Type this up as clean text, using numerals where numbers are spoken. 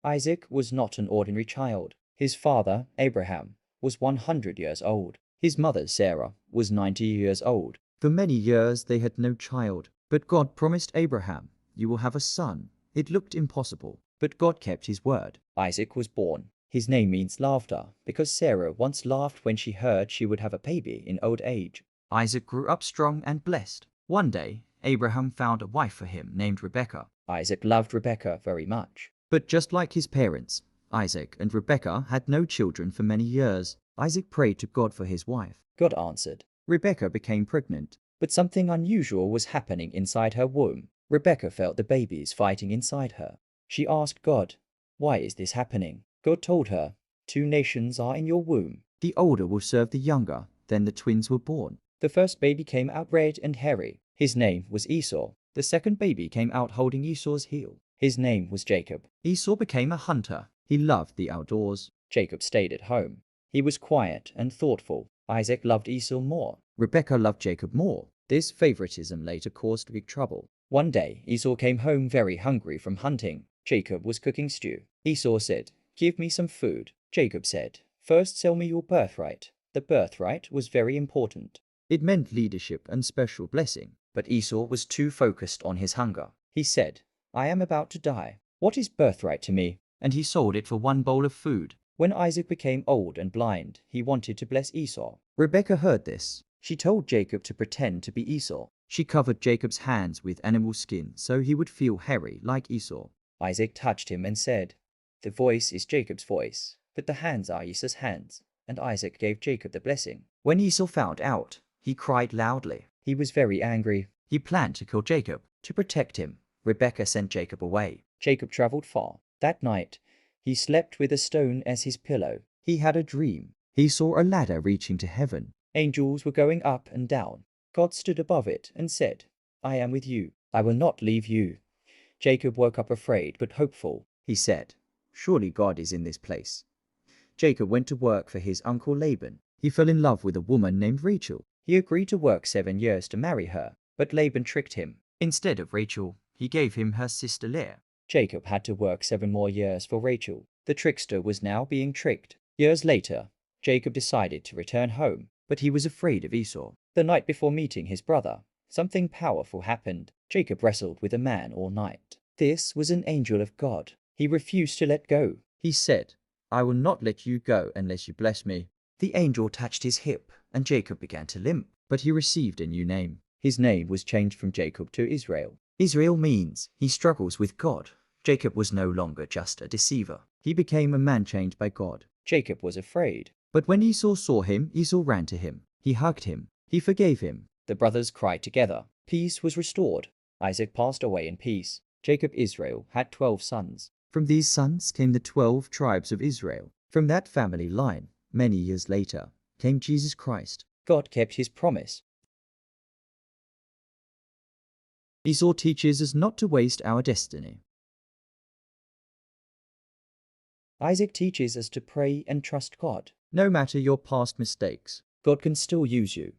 Isaac was not an ordinary child. His father, Abraham, was 100 years old. His mother, Sarah, was 90 years old. For many years they had no child. But God promised Abraham, "You will have a son." It looked impossible, but God kept his word. Isaac was born. His name means laughter, because Sarah once laughed when she heard she would have a baby in old age. Isaac grew up strong and blessed. One day, Abraham found a wife for him named Rebekah. Isaac loved Rebekah very much. But just like his parents, Isaac and Rebekah had no children for many years. Isaac prayed to God for his wife. God answered. Rebekah became pregnant, but something unusual was happening inside her womb. Rebekah felt the babies fighting inside her. She asked God, "Why is this happening?" God told her, "Two nations are in your womb. The older will serve the younger." Then the twins were born. The first baby came out red and hairy. His name was Esau. The second baby came out holding Esau's heel. His name was Jacob. Esau became a hunter. He loved the outdoors. Jacob stayed at home. He was quiet and thoughtful. Isaac loved Esau more. Rebekah loved Jacob more. This favoritism later caused big trouble. One day, Esau came home very hungry from hunting. Jacob was cooking stew. Esau said, "Give me some food." Jacob said, "First sell me your birthright." The birthright was very important. It meant leadership and special blessing. But Esau was too focused on his hunger. He said, "I am about to die. What is birthright to me?" And he sold it for one bowl of food. When Isaac became old and blind, he wanted to bless Esau. Rebekah heard this. She told Jacob to pretend to be Esau. She covered Jacob's hands with animal skin so he would feel hairy like Esau. Isaac touched him and said, "The voice is Jacob's voice, but the hands are Esau's hands." And Isaac gave Jacob the blessing. When Esau found out, he cried loudly. He was very angry. He planned to kill Jacob. To protect him, Rebekah sent Jacob away. Jacob traveled far. That night, he slept with a stone as his pillow. He had a dream. He saw a ladder reaching to heaven. Angels were going up and down. God stood above it and said, "I am with you. I will not leave you." Jacob woke up afraid but hopeful. He said, "Surely God is in this place." Jacob went to work for his uncle Laban. He fell in love with a woman named Rachel. He agreed to work 7 years to marry her, but Laban tricked him. Instead of Rachel, he gave him her sister Leah. Jacob had to work 7 more years for Rachel. The trickster was now being tricked. Years later, Jacob decided to return home, but he was afraid of Esau. The night before meeting his brother, something powerful happened. Jacob wrestled with a man all night. This was an angel of God. He refused to let go. He said, "I will not let you go unless you bless me." The angel touched his hip, and Jacob began to limp, but he received a new name. His name was changed from Jacob to Israel. Israel means he struggles with God. Jacob was no longer just a deceiver. He became a man changed by God. Jacob was afraid. But when Esau saw him, Esau ran to him. He hugged him. He forgave him. The brothers cried together. Peace was restored. Isaac passed away in peace. Jacob Israel had 12 sons. From these sons came the 12 tribes of Israel. From that family line, many years later, came Jesus Christ. God kept his promise. Esau teaches us not to waste our destiny. Isaac teaches us to pray and trust God. No matter your past mistakes, God can still use you.